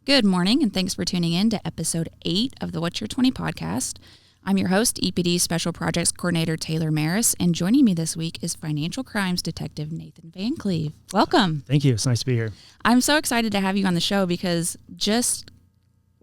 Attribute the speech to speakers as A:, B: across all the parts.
A: Good morning, and thanks for tuning in to episode 8 of the What's Your 20 podcast. I'm your host, EPD Special Projects Coordinator Taylor Maris, and joining me this week is Financial Crimes Detective Nathan VanCleave. Welcome.
B: Thank you. It's nice to be here.
A: I'm so excited to have you on the show because just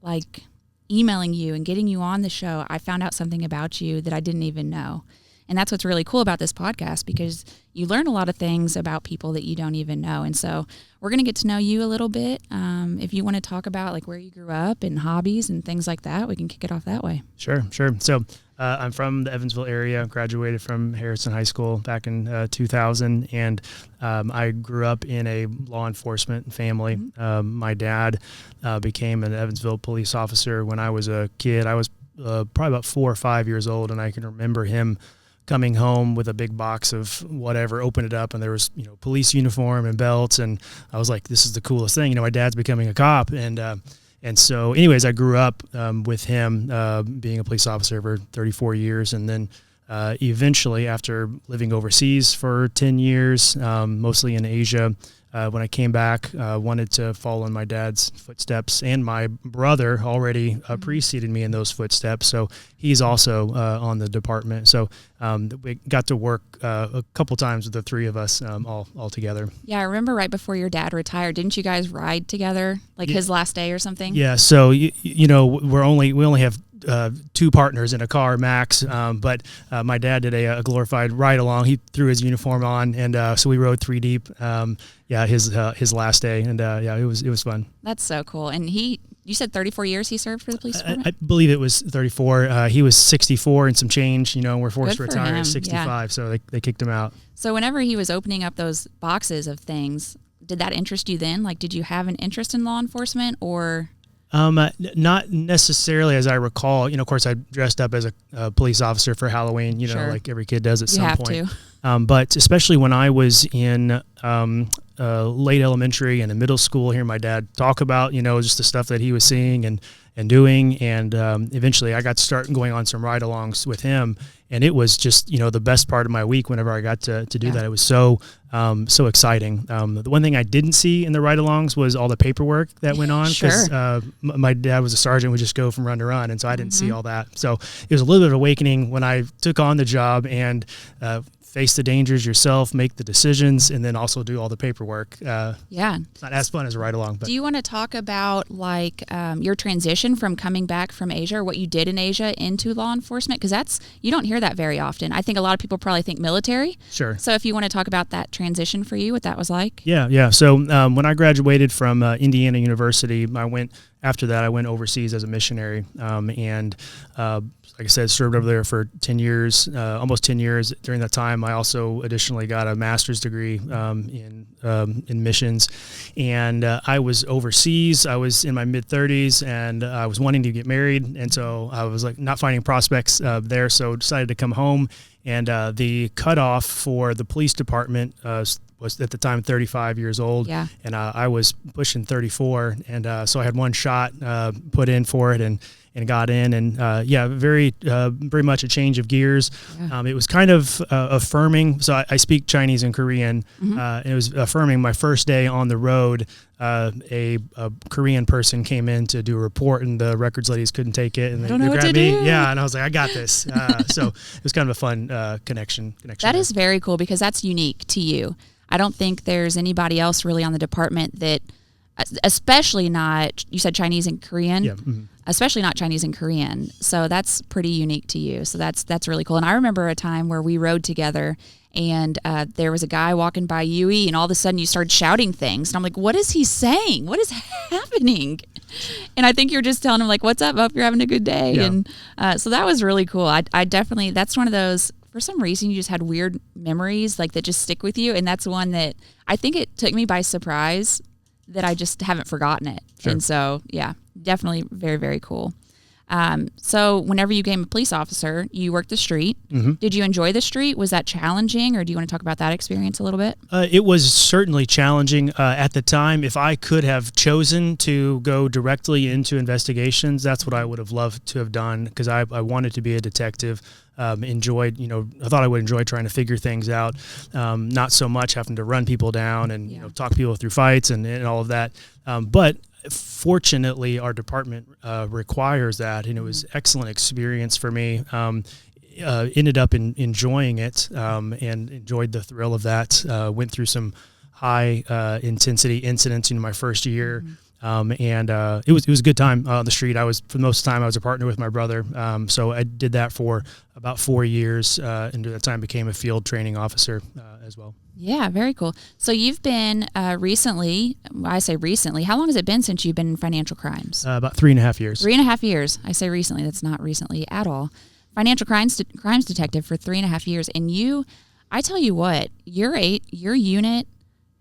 A: like emailing you and getting you on the show, I found out something about you that I didn't even know. And that's what's really cool about this podcast, because you learn a lot of things about people that you don't even know. And so we're going to get to know you a little bit. If you want to talk about like where you grew up and hobbies and things like that, we can kick it off that way.
B: Sure. So I'm from the Evansville area, graduated from Harrison High School back in 2000. And I grew up in a law enforcement family. Mm-hmm. My dad became an Evansville police officer when I was a kid. I was probably about 4 or 5 years old, and I can remember him coming home with a big box of whatever, opened it up, and there was, police uniform and belts. And I was like, this is the coolest thing. My dad's becoming a cop. And so anyways, I grew up with him being a police officer for 34 years. And then eventually, after living overseas for 10 years, mostly in Asia, when I came back, wanted to follow in my dad's footsteps, and my brother already preceded me in those footsteps. So he's also on the department. So we got to work a couple times with the three of us all together.
A: Yeah, I remember right before your dad retired, didn't you guys ride together, like his last day or something?
B: Yeah. So we only have 2 partners in a car max, but my dad did a glorified ride along. He threw his uniform on, and so we rode 3 deep. His last day, and it was fun.
A: That's so cool. And you said 34 years he served for the police department?
B: I believe it was 34. He was 64 and some change. We're forced to retire at 65, yeah. So they kicked him out. So
A: whenever he was opening up those boxes of things, did that interest you then? Like, did you have an interest in law enforcement, or?
B: Not necessarily, as I recall. Of course, I dressed up as a police officer for Halloween, sure, like every kid does at some point. You have to. But especially when I was in late elementary and in middle school, hearing my dad talk about, just the stuff that he was seeing and doing. And eventually I got to start going on some ride-alongs with him. And it was just, the best part of my week whenever I got to do that. It was so exciting. The one thing I didn't see in the ride-alongs was all the paperwork that went on. Because sure. My dad was a sergeant, would just go from run to run. And so I didn't see all that. So it was a little bit of awakening when I took on the job and face the dangers yourself, make the decisions, and then also do all the paperwork. It's not as fun as a ride-along. But.
A: Do you want to talk about your transition from coming back from Asia, or what you did in Asia, into law enforcement? Because you don't hear that very often. I think a lot of people probably think military.
B: Sure.
A: So if you want to talk about that transition for you, what that was like.
B: Yeah. So when I graduated from Indiana University, after that, I went overseas as a missionary, and like I said, served over there for 10 years, almost 10 years. During that time, I also additionally got a master's degree in missions, and I was overseas. I was in my mid-30s, and I was wanting to get married, and so I was like not finding prospects there, so decided to come home. And the cutoff for the police department was at the time 35 years old,
A: yeah. And
B: I was pushing 34, and so I had one shot put in for it, and got in, and very much a change of gears. Yeah. It was kind of affirming. So I speak Chinese and Korean, and it was affirming. My first day on the road, a Korean person came in to do a report, and the records ladies couldn't take it, and they grabbed me. Yeah, and I was like, I got this. So it was kind of a fun connection.
A: That is very cool, because that's unique to you. I don't think there's anybody else really on the department that, especially not, you said Chinese and Korean?
B: Yeah. Mm-hmm.
A: Especially not Chinese and Korean. So that's pretty unique to you. So that's really cool. And I remember a time where we rode together, and there was a guy walking by UE, and all of a sudden you started shouting things. And I'm like, what is he saying? What is happening? And I think you're just telling him, like, what's up? Hope you're having a good day. Yeah. And so that was really cool. I definitely, that's one of those, for some reason, you just had weird memories like that just stick with you. And that's one that I think it took me by surprise that I just haven't forgotten it.
B: Sure.
A: And so, yeah, definitely very, very cool. So whenever you became a police officer, you worked the street. Mm-hmm. Did you enjoy the street? Was that challenging, or do you want to talk about that experience a little bit?
B: It was certainly challenging at the time. If I could have chosen to go directly into investigations, that's what I would have loved to have done, because I wanted to be a detective. I thought I would enjoy trying to figure things out, not so much having to run people down and talk people through fights and all of that. But Fortunately, our department requires that, and it was excellent experience for me. Ended up enjoying it and enjoyed the thrill of that. Went through some high intensity incidents in my first year. And it was a good time on the street. For the most of the time, I was a partner with my brother. So I did that for about 4 years, and at that time became a field training officer as well.
A: Yeah, very cool. So you've been recently, I say recently, how long has it been since you've been in financial crimes?
B: About 3.5 years.
A: 3.5 years. I say recently, that's not recently at all. Financial crimes detective for 3.5 years. And I tell you what, your unit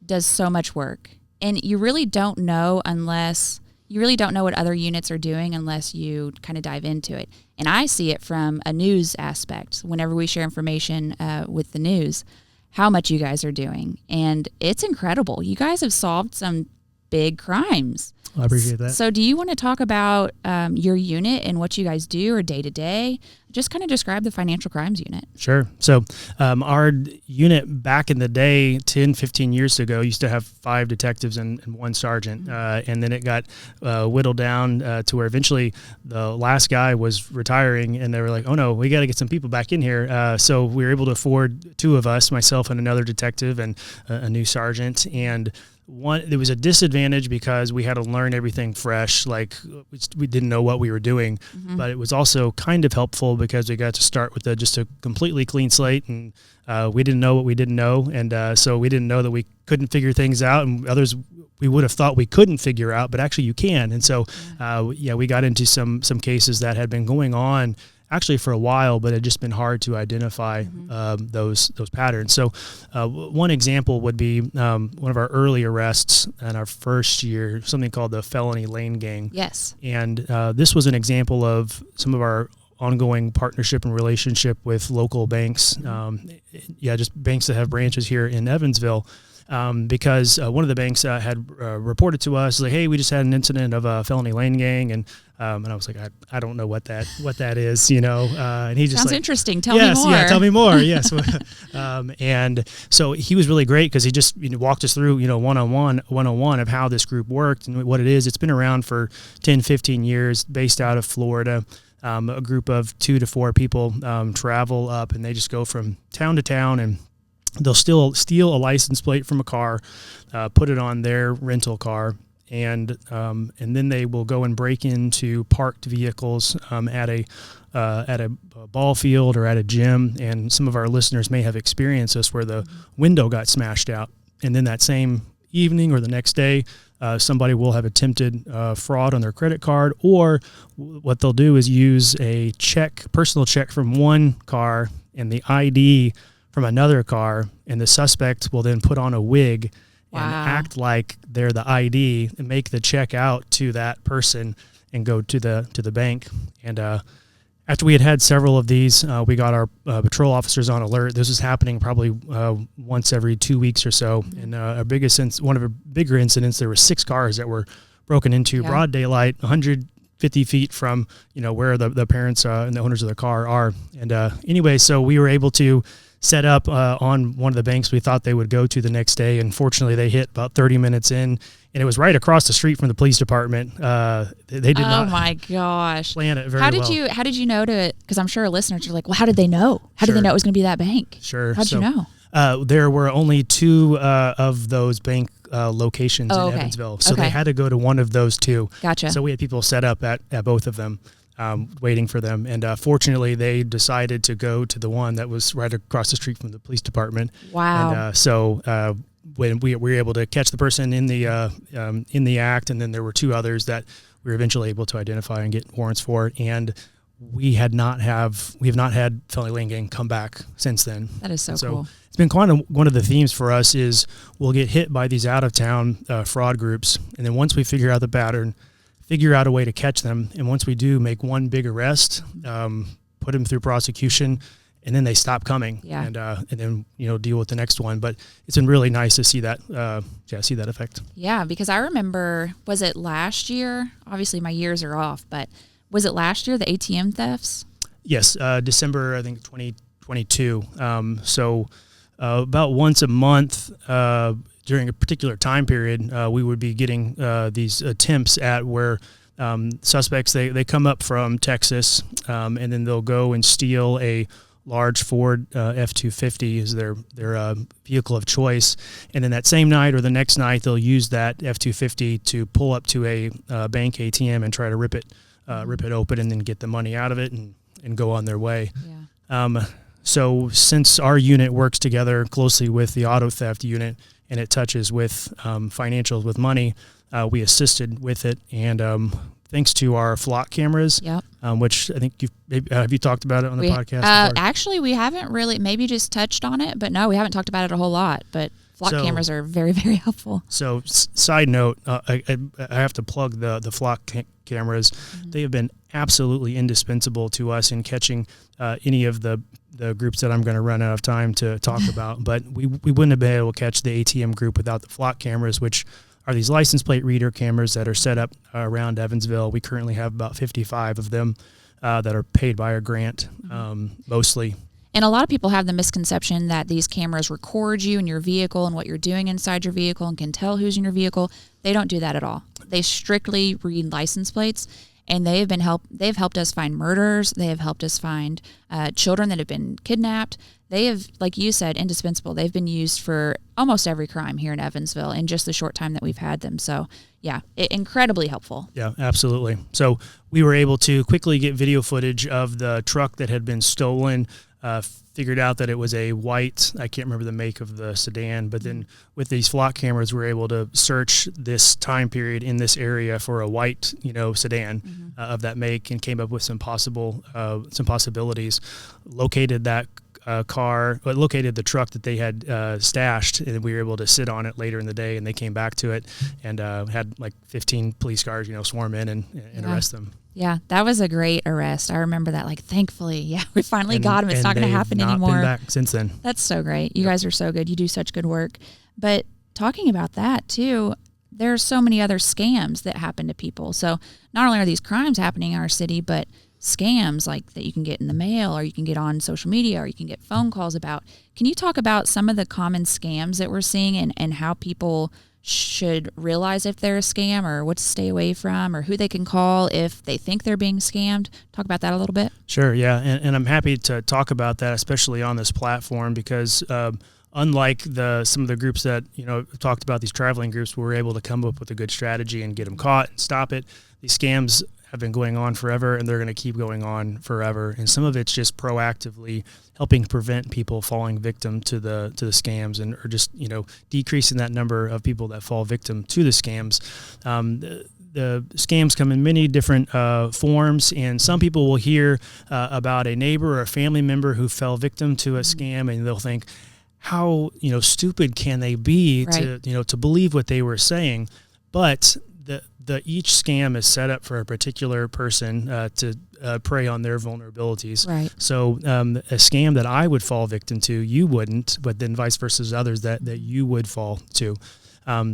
A: does so much work. And you really don't know what other units are doing unless you kind of dive into it. And I see it from a news aspect whenever we share information with the news, how much you guys are doing. And it's incredible. You guys have solved some big crimes.
B: I appreciate that.
A: So do you want to talk about your unit and what you guys do or day to day? Just kind of describe the financial crimes unit.
B: Sure. So our unit back in the day, 10, 15 years ago, used to have 5 detectives and 1 sergeant. And then it got whittled down to where eventually the last guy was retiring, and they were like, oh no, we got to get some people back in here. So we were able to afford 2 of us, myself and another detective and a new sergeant. And there was a disadvantage because we had to learn everything fresh. Like we didn't know what we were doing, but it was also kind of helpful because we got to start with just a completely clean slate, and we didn't know what we didn't know. And so we didn't know that we couldn't figure things out, and others we would have thought we couldn't figure out, but actually you can. And so, we got into some cases that had been going on actually for a while, but it had just been hard to identify those patterns. So one example would be one of our early arrests in our first year, something called the felony lane gang.
A: Yes.
B: And this was an example of some of our ongoing partnership and relationship with local banks. Just banks that have branches here in Evansville. Because one of the banks had reported to us, like, hey, we just had an incident of a felony lane gang, and I was like, I don't know what that is, and he just
A: sounds
B: like,
A: interesting. Tell me more.
B: Yeah, tell me more. Yes. And so he was really great because he just walked us through, 101 of how this group worked and what it is. It's been around for 10, 15 years, based out of Florida. A group of 2 to 4 people travel up, and they just go from town to town, and they'll still steal a license plate from a car, put it on their rental car, and then they will go and break into parked vehicles at a ball field or at a gym. And some of our listeners may have experienced this, where the window got smashed out, and then that same evening or the next day, somebody will have attempted fraud on their credit card, or what they'll do is use a personal check from one car and the ID from another car, and the suspect will then put on a wig and act like they're the ID and make the check out to that person and go to the bank. And after we had several of these, we got our patrol officers on alert. This was happening probably once every 2 weeks or so. And one of our bigger incidents, there were 6 cars that were broken into broad daylight, 150 feet from where the parents and the owners of the car are. And anyway, so we were able to set up on one of the banks we thought they would go to the next day. Unfortunately, they hit about 30 minutes in, and it was right across the street from the police department. They did not.
A: Oh my gosh!
B: Plan it very well.
A: How did you know to? Because I'm sure listeners are like, well, how did they know? How did they know it was going to be that bank?
B: Sure.
A: How'd you know?
B: There were only 2 of those bank locations in Evansville, so they had to go to one of those 2.
A: Gotcha.
B: So we had people set up at both of them. Waiting for them. And fortunately, they decided to go to the one that was right across the street from the police department.
A: Wow.
B: And so when we were able to catch the person in the act, and then there were 2 others that we were eventually able to identify and get warrants for. And we have not had felony lane gang come back since then.
A: That is so cool.
B: It's been one of the themes for us is we'll get hit by these out-of-town fraud groups, and then once we figure out the pattern, figure out a way to catch them. And once we do, make one big arrest, put them through prosecution, and then they stop coming.
A: Yeah.
B: And then, deal with the next one. But it's been really nice to see that, see that effect.
A: Yeah, because I remember, was it last year? Obviously my years are off, but was it last year, the ATM thefts?
B: Yes. December, I think 2022. So about once a month, during a particular time period, we would be getting these attempts at where suspects, they come up from Texas, and then they'll go and steal a large Ford F-250 is their vehicle of choice, and then that same night or the next night they'll use that F-250 to pull up to a bank ATM and try to rip it open and then get the money out of it and go on their way. Yeah. So since our unit works together closely with the auto theft unit and it touches with financials with money, we assisted with it, and thanks to our flock cameras,
A: yep.
B: Which I think have you talked about it on the podcast before?
A: Actually, we haven't really, maybe just touched on it, but no, we haven't talked about it a whole lot. But flock cameras are very, very helpful.
B: So side note, I have to plug the flock cameras. Mm-hmm. They have been absolutely indispensable to us in catching any of the groups that I'm going to run out of time to talk about. But we wouldn't have been able to catch the ATM group without the flock cameras, which are these license plate reader cameras that are set up around Evansville. We currently have about 55 of them that are paid by a grant, mostly.
A: And a lot of people have the misconception that these cameras record you and your vehicle and what you're doing inside your vehicle and can tell who's in your vehicle. They don't do that at all. They strictly read license plates, and they've helped us find murderers. They have helped us find children that have been kidnapped. They have, like you said, indispensable. They've been used for almost every crime here in Evansville in just the short time that we've had them. So, yeah, incredibly helpful.
B: Yeah, absolutely. So we were able to quickly get video footage of the truck that had been stolen, figured out that it was a white, I can't remember the make of the sedan, but then with these flock cameras, we were able to search this time period in this area for a white, sedan of that make, and came up with some possibilities, located that located the truck that they had stashed, and we were able to sit on it later in the day, and they came back to it and had like 15 police cars, swarm in and arrest them.
A: Yeah, that was a great arrest. I remember that, thankfully, we finally got him. It's not going to happen anymore.
B: Been back since then.
A: That's so great. You guys are so good. You do such good work. But talking about that too, there are so many other scams that happen to people. So not only are these crimes happening in our city, but scams like that you can get in the mail, or you can get on social media, or you can get phone calls about. Can you talk about some of the common scams that we're seeing and how people should realize if they're a scam, or what to stay away from, or who they can call if they think they're being scammed? Talk about that a little bit.
B: Sure, yeah, and I'm happy to talk about that, especially on this platform, because unlike some of the groups that talked about, these traveling groups, we were able to come up with a good strategy and get them caught and stop it. These scams have been going on forever, and they're going to keep going on forever. And some of it's just proactively helping prevent people falling victim to the scams, or just decreasing that number of people that fall victim to the scams. The scams come in many different forms, and some people will hear about a neighbor or a family member who fell victim to a scam, and they'll think, how stupid can they be to believe what they were saying? But each scam is set up for a particular person to prey on their vulnerabilities.
A: Right.
B: So a scam that I would fall victim to, you wouldn't, but then vice versa, others that you would fall to.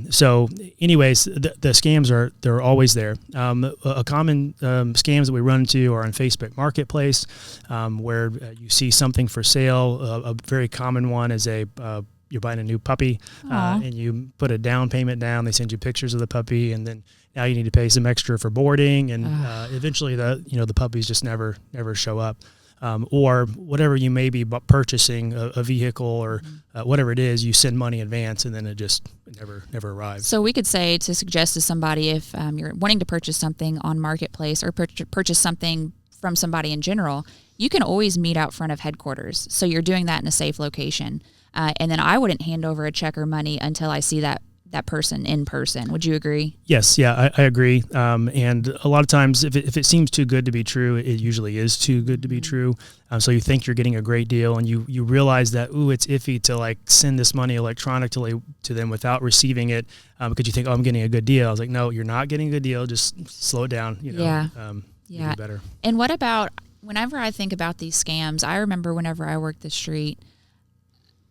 B: So anyways, the scams they're always there. A common scams that we run into are on Facebook Marketplace, where you see something for sale. A very common one is you're buying a new puppy, and you put a down payment down. They send you pictures of the puppy, and then now you need to pay some extra for boarding, and eventually the puppies just never show up. Or whatever you may be purchasing, a vehicle or whatever it is, you send money in advance, and then it just never arrives.
A: So we could say, to suggest to somebody, if you're wanting to purchase something on Marketplace or purchase something from somebody in general, you can always meet out front of headquarters. So you're doing that in a safe location. And then I wouldn't hand over a check or money until I see that person in person. Would you agree?
B: Yes, yeah, I agree. And a lot of times, if it seems too good to be true, it usually is too good to be true. So you think you're getting a great deal, and you realize that, it's iffy to send this money electronically to them without receiving it, because you think, I'm getting a good deal. I was like, no, you're not getting a good deal. Just slow it down.
A: Yeah.
B: Do better.
A: And what about, whenever I think about these scams, I remember whenever I worked the street,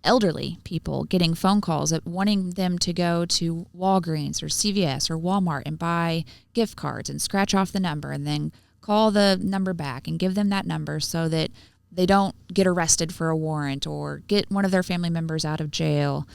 A: elderly people getting phone calls wanting them to go to Walgreens or CVS or Walmart and buy gift cards and scratch off the number and then call the number back and give them that number so that they don't get arrested for a warrant or get one of their family members out of jail.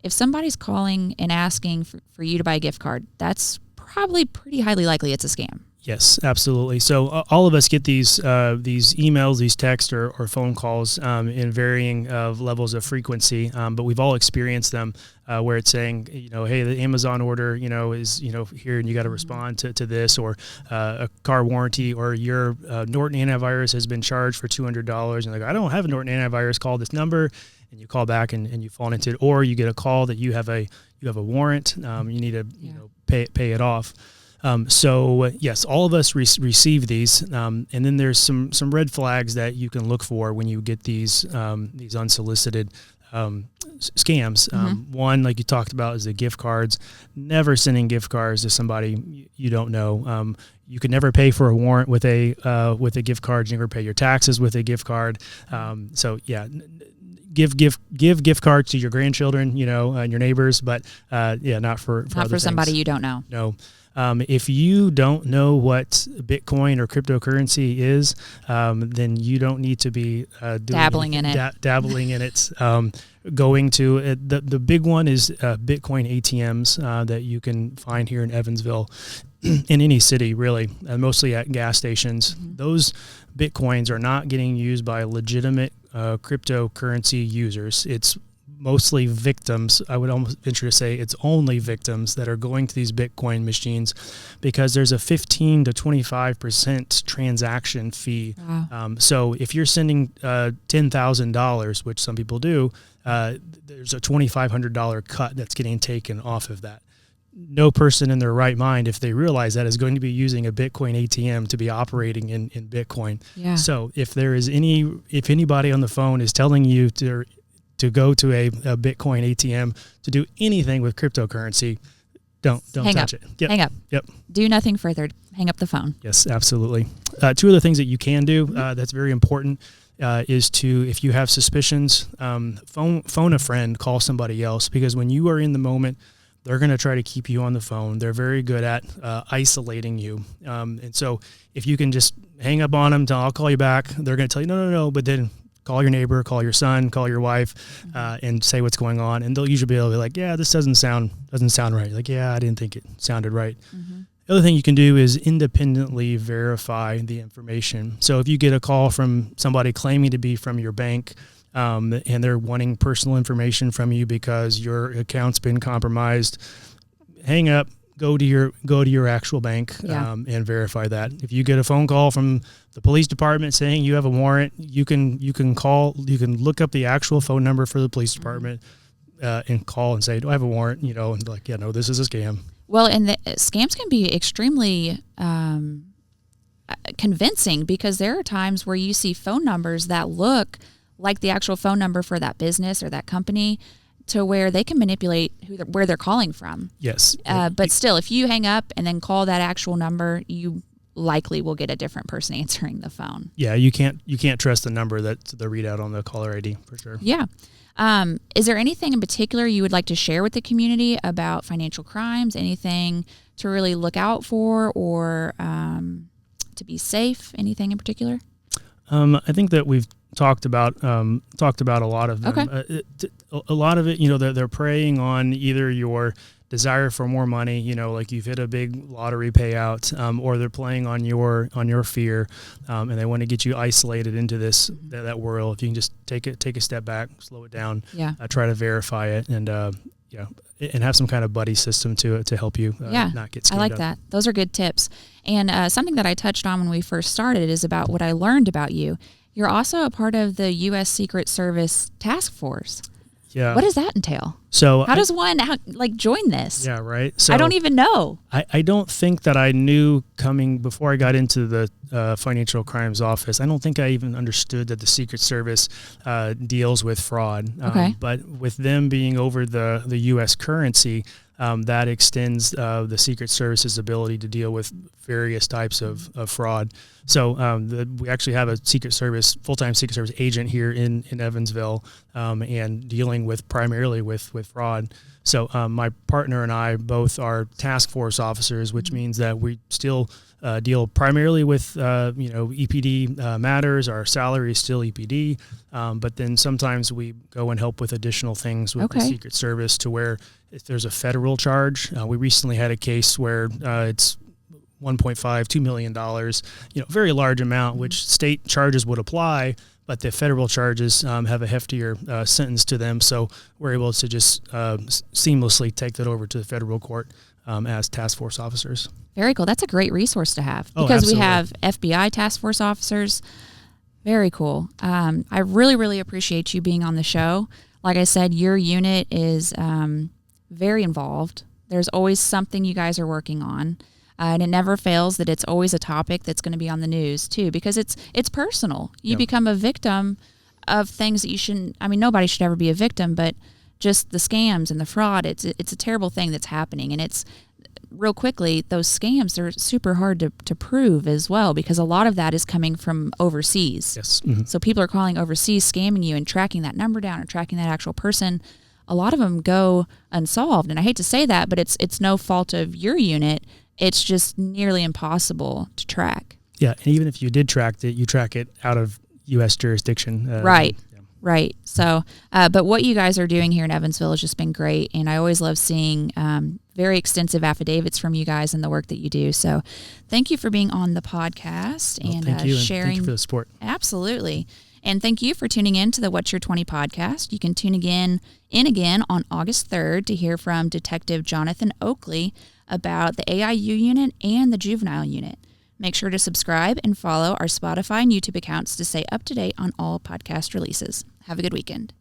A: if somebody's calling and asking for you to buy a gift card, that's probably pretty highly likely it's a scam.
B: Yes, absolutely. So all of us get these emails, these texts or phone calls in varying levels of frequency, but we've all experienced them where it's saying, hey, the Amazon order, is, here and you got to respond to this, or a car warranty, or your Norton antivirus has been charged for $200. And like, I don't have a Norton antivirus, call this number. And you call back and you fall into it, or you get a call that you have a warrant, you need to pay it off. So yes, all of us receive these, and then there's some red flags that you can look for when you get these unsolicited scams. One, like you talked about, is the gift cards. Never sending gift cards to somebody you don't know. You could never pay for a warrant with a gift card. You never pay your taxes with a gift card. So yeah. Give gift cards to your grandchildren, and your neighbors, but not for
A: somebody you don't know.
B: No. If you don't know what Bitcoin or cryptocurrency is, then you don't need to be
A: dabbling in it.
B: Dabbling in it. Going to the big one is Bitcoin ATMs that you can find here in Evansville, in any city really, mostly at gas stations. Those Bitcoins are not getting used by legitimate cryptocurrency users. It's mostly victims. I would almost venture to say it's only victims that are going to these Bitcoin machines, because there's a 15 to 25% transaction fee. Wow. So if you're sending $10,000, which some people do, there's a $2,500 cut that's getting taken off of that. No person in their right mind, if they realize that, is going to be using a Bitcoin ATM to be operating in Bitcoin. Yeah. So if anybody on the phone is telling you to go to a Bitcoin ATM to do anything with cryptocurrency, don't touch it. Yep.
A: Hang up.
B: Yep.
A: Do nothing further. Hang up the phone.
B: Yes, absolutely. Two other things that you can do that's very important is to, if you have suspicions, phone a friend, call somebody else, because when you are in the moment, they're going to try to keep you on the phone. They're very good at isolating you. And so if you can just hang up on them, I'll call you back, they're going to tell you, no, but then call your neighbor, call your son, call your wife, and say what's going on. And they'll usually be able to be like, yeah, this doesn't sound right. Like, yeah, I didn't think it sounded right. The other thing you can do is independently verify the information. So if you get a call from somebody claiming to be from your bank, and they're wanting personal information from you because your account's been compromised, hang up, go to your actual bank, and verify that. If you get a phone call from the police department saying you have a warrant, you can look up the actual phone number for the police department, and call and say, do I have a warrant? And like, yeah, no, this is a scam.
A: Well, and the scams can be extremely convincing, because there are times where you see phone numbers that look like the actual phone number for that business or that company, to where they can manipulate where they're calling from.
B: Yes.
A: But still, if you hang up and then call that actual number, you likely will get a different person answering the phone.
B: Yeah, you can't trust the number that's the readout on the caller ID, for sure.
A: Yeah. Is there anything in particular you would like to share with the community about financial crimes? Anything to really look out for, or to be safe? Anything in particular?
B: I think that we've talked about a lot of them. Okay. A lot of it, they're preying on either your desire for more money, like you've hit a big lottery payout, or they're playing on your fear, and they want to get you isolated into that world. If you can just take a step back, slow it down, try to verify it, and and have some kind of buddy system to help you not get scammed.
A: I like that. Those are good tips. And something that I touched on when we first started is about what I learned about you. You're also a part of the U.S. Secret Service task force. Yeah. What does that entail? So how does one join this?
B: Yeah, right. So
A: I don't even know.
B: I don't think that I knew before I got into the financial crimes office. I don't think I even understood that the Secret Service deals with fraud.
A: Okay.
B: But with them being over the U.S. currency, that extends the Secret Service's ability to deal with various types of fraud. So we actually have a full-time Secret Service agent here in Evansville, and dealing primarily with fraud. So my partner and I both are task force officers, which means that we still deal primarily with EPD matters. Our salary is still EPD, but then sometimes we go and help with additional things with the Secret Service, to where if there's a federal charge. We recently had a case where it's $1.5–2 million, very large amount, which state charges would apply, but the federal charges have a heftier sentence to them. So we're able to just seamlessly take that over to the federal court as task force officers.
A: Very cool. That's a great resource to have, because we have FBI task force officers. Very cool. I really, really appreciate you being on the show. Like I said, your unit is very involved. There's always something you guys are working on. And it never fails that it's always a topic that's going to be on the news too, because it's personal. You become a victim of things that you shouldn't. I mean, nobody should ever be a victim, but just the scams and the fraud. It's a terrible thing that's happening, and it's real quickly. Those scams are super hard to prove as well, because a lot of that is coming from overseas.
B: Yes. Mm-hmm.
A: So people are calling overseas, scamming you, and tracking that number down or tracking that actual person. A lot of them go unsolved, and I hate to say that, but it's no fault of your unit. It's just nearly impossible to track.
B: Yeah, and even if you did track it, you track it out of U.S. jurisdiction.
A: Right. So, but what you guys are doing here in Evansville has just been great, and I always love seeing very extensive affidavits from you guys and the work that you do. So thank you for being on the podcast and
B: thank you,
A: sharing.
B: And thank you for the support.
A: Absolutely. And thank you for tuning in to the What's Your 20 podcast. You can tune in again on August 3rd to hear from Detective Jonathan Oakley about the AIU unit and the juvenile unit. Make sure to subscribe and follow our Spotify and YouTube accounts to stay up to date on all podcast releases. Have a good weekend.